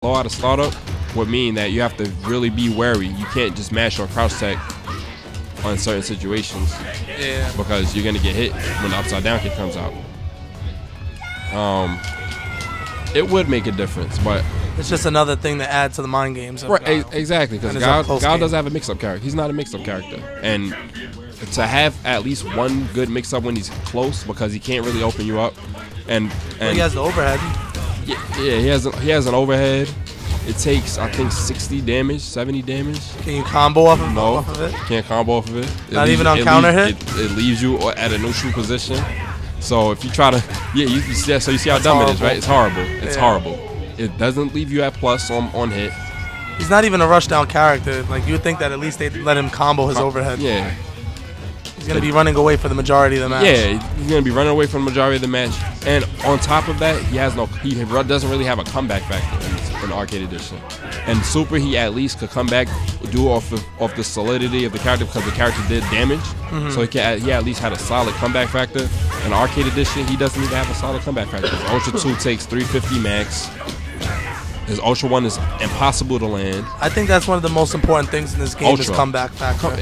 low out of startup would mean that you have to really be wary. You can't just mash or crouch tech on certain situations. Yeah. Because you're gonna get hit when the upside down kick comes out. It would make a difference, but it's just another thing to add to the mind games. Right, exactly. Because Guile doesn't have a mix-up character. He's not a mix-up character, and to have at least one good mix-up when he's close, because he can't really open you up, and well, he has the overhead. Yeah, he has an overhead. It takes, I think, 60 damage, 70 damage. Can you combo off of, no, off of it? Can't combo off of it. Not even on counter hit? It leaves you at a neutral position. So if you try to, you see how dumb it is, right? It's horrible. It's horrible. It doesn't leave you at plus on hit. He's not even a rushdown character. Like, you would think that at least they'd let him combo his overhead. Yeah. He's going to be running away for the majority of the match. Yeah, he's going to be running away from the majority of the match. And on top of that, he doesn't really have a comeback factor in Arcade Edition. And Super, he at least could come back, do off the solidity of the character, because the character did damage. So he at least had a solid comeback factor. In Arcade Edition, he doesn't even have a solid comeback factor. His Ultra 2 takes 350 max. His Ultra 1 is impossible to land. I think that's one of the most important things in this game is comeback factor.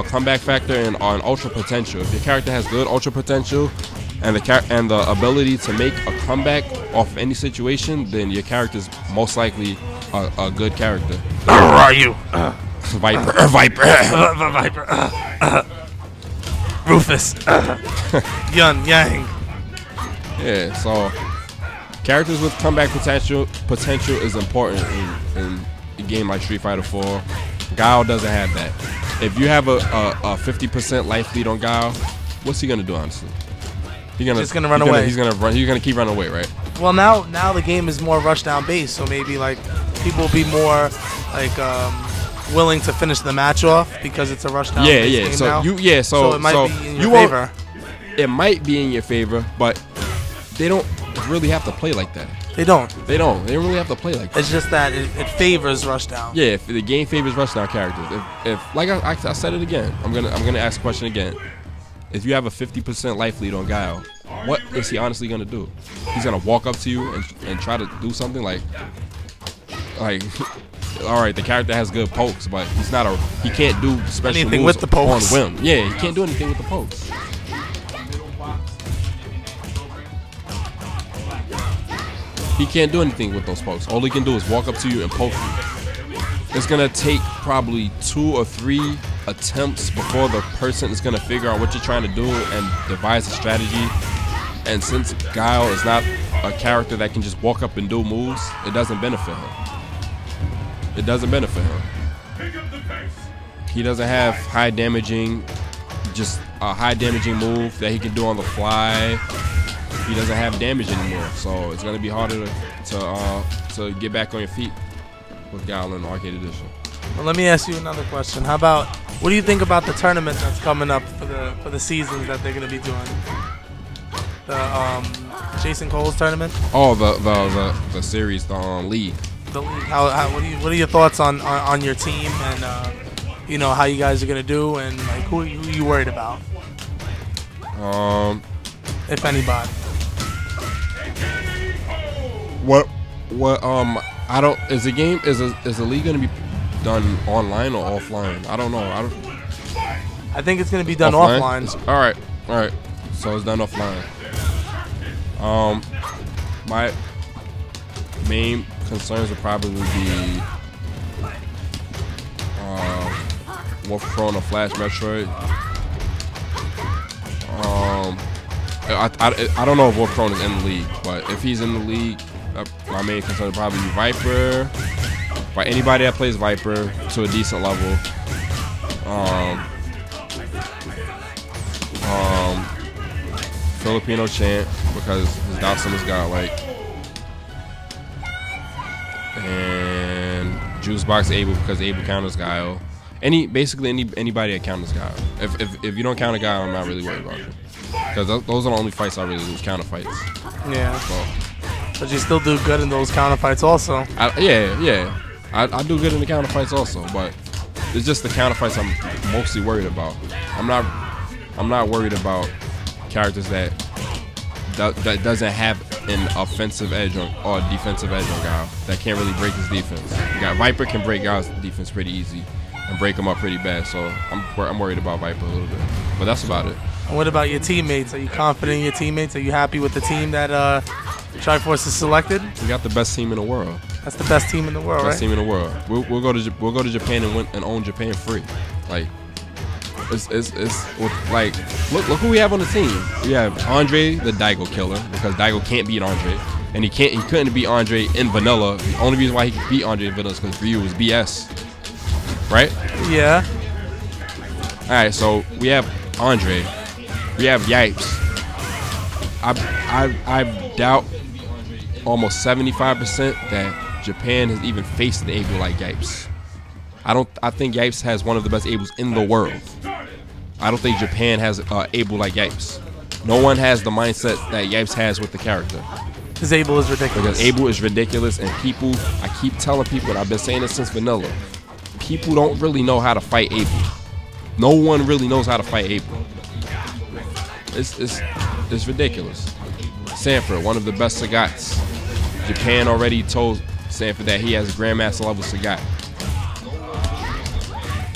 Comeback factor and Ultra potential. If your character has good Ultra potential and the ability to make a comeback off any situation, then your character is most likely a good character. Who are you? Viper. Viper. Rufus. Yun Yang. Yeah, so characters with comeback potential is important in a game like Street Fighter 4. Guile doesn't have that. If you have a 50% life lead on Guile, what's he gonna do, honestly? He's gonna run away. He's gonna keep running away, right? Well, now the game is more rushdown based, so maybe like people will be more like willing to finish the match off because it's a rushdown. Game So now. So it might be in your favor. It might be in your favor, but they don't really have to play like that. They don't. They don't really have to play like that. It's just that it favors rushdown. Yeah, if the game favors rushdown characters. If like I said it again, I'm gonna ask a question again. If you have a 50% life lead on Guile, what is he honestly gonna do? He's gonna walk up to you and try to do something like all right, the character has good pokes, but he can't do special anything moves with the pokes. on whim. Yeah, he can't do anything with the pokes. He can't do anything with those pokes. All he can do is walk up to you and poke you. It's gonna take probably 2 or 3 attempts before the person is gonna figure out what you're trying to do and devise a strategy. And since Guile is not a character that can just walk up and do moves, it doesn't benefit him. It doesn't benefit him. He doesn't have high damaging move that he can do on the fly. He doesn't have damage anymore, so it's gonna be harder to get back on your feet with Guile in the Arcade Edition. Well, let me ask you another question. How about, what do you think about the tournament that's coming up for the seasons that they're gonna be doing? The Jason Cole's tournament. Oh, the series, the league. The league. What are your thoughts on your team and you know how you guys are gonna do and like who are you worried about? If anybody. I don't. Is the league gonna be done online or offline? I don't know. I think it's gonna be done offline. All right. So it's done offline. My main concerns would probably be Wolf Chrome or Flash Metroid. I don't know if Wolf Chrome is in the league, but if he's in the league, my main concern would probably be Viper. By anybody that plays Viper to a decent level. Filipino Chant, because his Dawson is godlike. And Juicebox Abel, because Abel counters Guile. Basically anybody that counters Guile. If you don't counter Guile, I'm not really worried about you. Because those are the only fights I really lose, counter fights. Yeah. So, but you still do good in those counter fights also. Yeah. I do good in the counter fights also, but it's just the counter fights I'm mostly worried about. I'm not worried about characters that that doesn't have an offensive edge or defensive edge on Guile that can't really break his defense. Viper can break Guile's defense pretty easy and break him up pretty bad. So I'm worried about Viper a little bit, but that's about it. And what about your teammates? Are you confident in your teammates? Are you happy with the team that Triforce has selected? We got the best team in the world. That's the best team in the world, Best right? team in the world. We'll go to Japan and own Japan free. Like it's like look who we have on the team. We have Andre the Daigo killer because Daigo can't beat Andre, and he couldn't beat Andre in vanilla. The only reason why he could beat Andre in vanilla is because Ryu was BS, right? Yeah. All right, so we have Andre. We have Yipes. I doubt almost 75% that Japan has even faced an Able like Yipes. I think Yipes has one of the best Ables in the world. I don't think Japan has Able like Yipes. No one has the mindset that Yipes has with the character. His Able is ridiculous. Because Able is ridiculous, and people, I keep telling people, and I've been saying this since vanilla, people don't really know how to fight Able. No one really knows how to fight Able. It's ridiculous. Sanford, one of the best Sagats. Japan already told Sanford that he has Grandmaster level Sagat.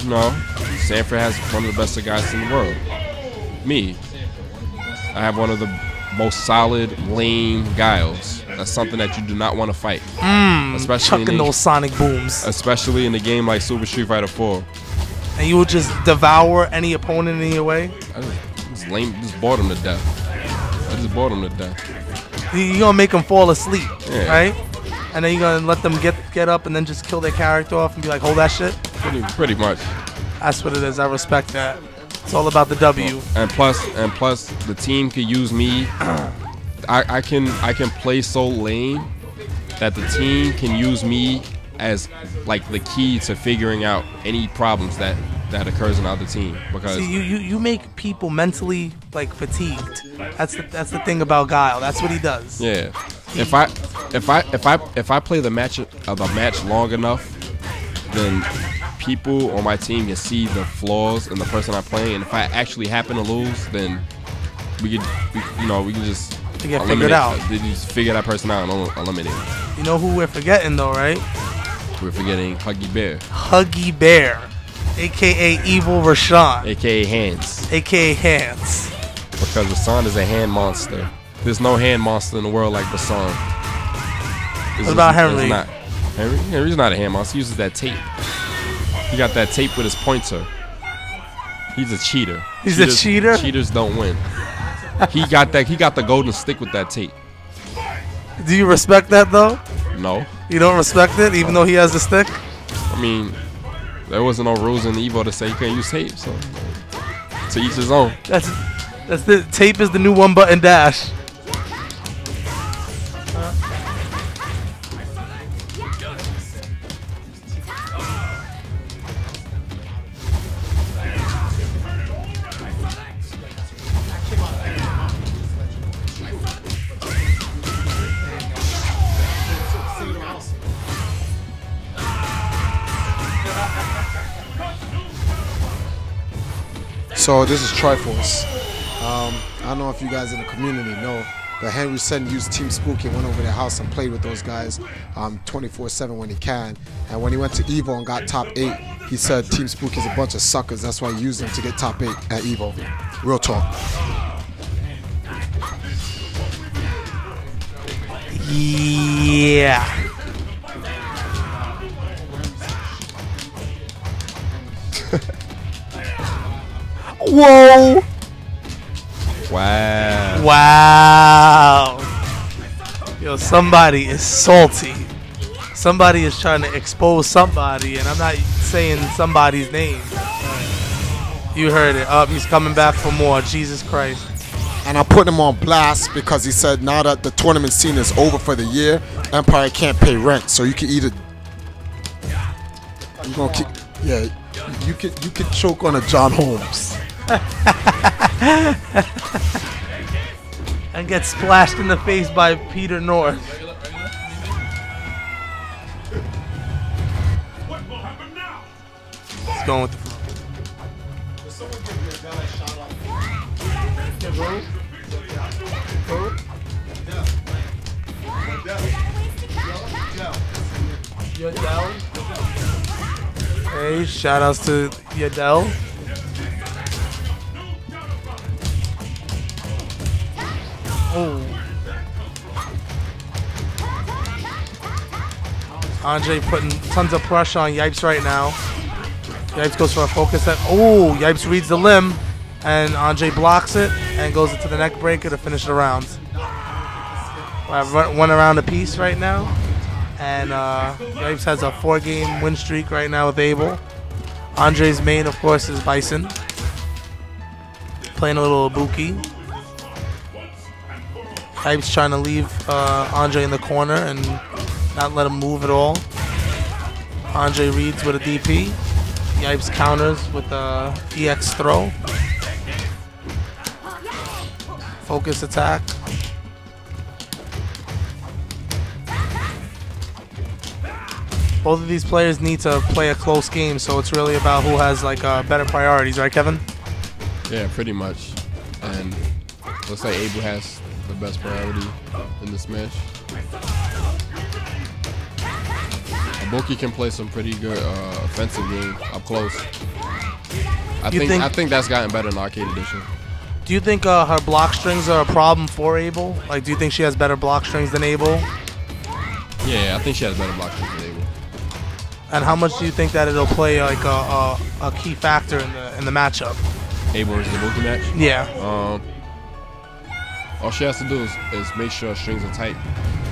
No, Sanford has one of the best Sagats in the world. Me, I have one of the most solid, lame Guiles. That's something that you do not want to fight. Especially chucking those sonic booms. Especially in a game like Super Street Fighter 4. And you will just devour any opponent in your way? Just bored him to death. I just bored him to death. You're gonna make them fall asleep, Yeah. right? And then you're gonna let them get up and then just kill their character off and be like, hold that shit? Pretty much. That's what it is. I respect that. It's all about the W. And plus, the team could use me. I can play so lame that the team can use me as like the key to figuring out any problems that occurs in the other team. Because see, you make people mentally like fatigued. That's the thing about Guile. That's what he does. Yeah. If I play the match long enough, then people on my team can see the flaws in the person I'm playing, and if I actually happen to lose, then we can just get figured out. They just figure that person out and eliminate him. You know who we're forgetting though, right? We're forgetting Huggy Bear. Huggy Bear, aka Evil Rashawn, aka Hands. aka Hands. Because Rashawn is a hand monster. There's no hand monster in the world like Rashawn. What about Henry? Henry's not a hand monster. He uses that tape. He got that tape with his pointer. He's a cheater. He's a cheater? Cheaters don't win. He got the golden stick with that tape. Do you respect that though? No. You don't respect it, even though he has the stick? I mean, there wasn't no rules in Evo to say you can't use tape, so to each his own. That's the tape is the new one button dash. So this is Triforce. I don't know if you guys in the community know, but Henry said he used Team Spooky and went over their house and played with those guys 24/7 when he can. And when he went to Evo and got top 8, he said Team Spooky is a bunch of suckers. That's why he used them to get top 8 at Evo. Real talk. Yeah. Whoa! Wow. Wow. Yo, somebody is salty. Somebody is trying to expose somebody, and I'm not saying somebody's name. You heard it. Up, he's coming back for more. Jesus Christ. And I put him on blast because he said now that the tournament scene is over for the year, Empire can't pay rent, so you can either you gonna keep, yeah, you could choke on a John Holmes. And get splashed in the face by Peter North. He's going with the flow. Yadel. Hey, shout outs to Yadel. Oh. Andre putting tons of pressure on Yipes right now. Yipes goes for a focus at. Oh, Yipes reads the limb, and Andre blocks it and goes into the neck breaker to finish the round. We have one around apiece right now, and Yipes has a 4-game win streak right now with Abel. Andre's main, of course, is Bison, playing a little Ibuki. Yipes trying to leave Andre in the corner and not let him move at all. Andre reads with a DP. Yipes counters with a EX throw. Focus attack. Both of these players need to play a close game, so it's really about who has like better priorities, right, Kevin? Yeah, pretty much. And looks like Abel has the best priority in this match. Ibuki can play some pretty good offensive game up close. I think that's gotten better in Arcade Edition. Do you think her block strings are a problem for Abel? Like, do you think she has better block strings than Abel? Yeah, I think she has better block strings than Abel. And how much do you think that it'll play like a key factor in the matchup? Abel versus Ibuki match? Yeah. All she has to do is make sure strings are tight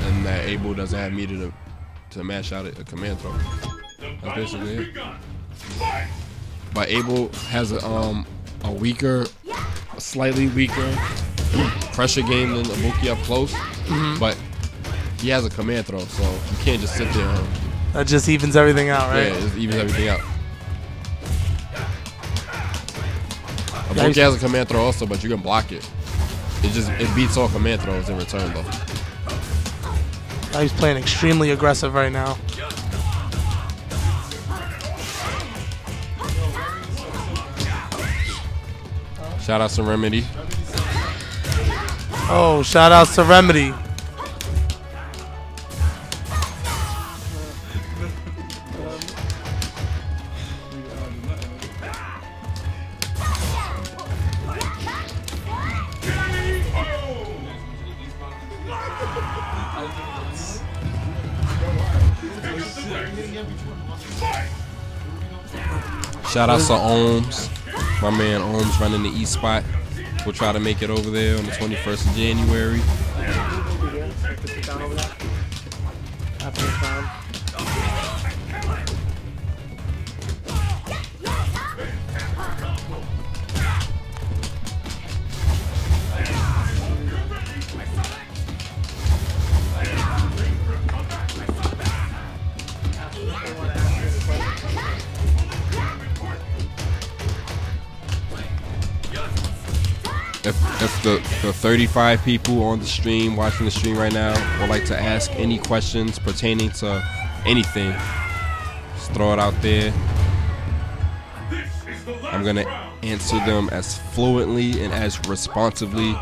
and that Abel doesn't have meter to mash out a command throw. That's basically it. But Abel has a slightly weaker pressure game than Ibuki up close. But he has a command throw, so you can't just sit there. That just evens everything out, right? Yeah, it evens everything out. Ibuki has a command throw also, but you can block it. It beats all command throws in return though. He's playing extremely aggressive right now. Shout out to Remedy. Oh, shout outs to Remedy. Shout out to Ohms. My man Ohms running the East spot. We'll try to make it over there on the 21st of January. If the 35 people on the stream, watching the stream right now, would like to ask any questions pertaining to anything, just throw it out there. I'm going to answer them as fluently and as responsively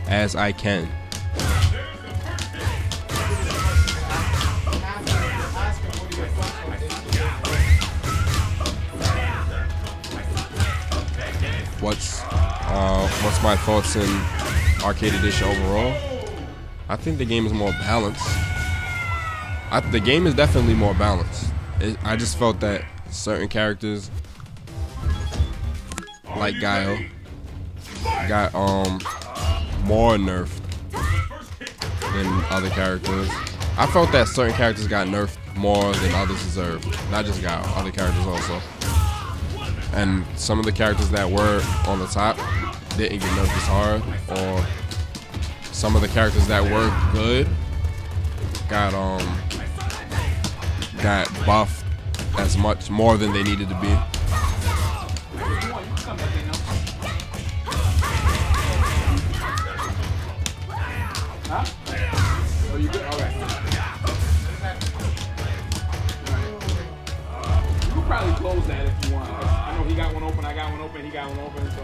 as I can. What's my thoughts in Arcade Edition overall? I think the game is more balanced. The game is definitely more balanced. I just felt that certain characters, like Guile, got more nerfed than other characters. I felt that certain characters got nerfed more than others deserved. Not just Guile, other characters also. And some of the characters that were on the top didn't get nerfed as hard, or some of the characters that were good got buffed as much more than they needed to be. Huh? Oh, you good? All right. You can probably close that if you want. I know he got one open, I got one open, he got one open, so.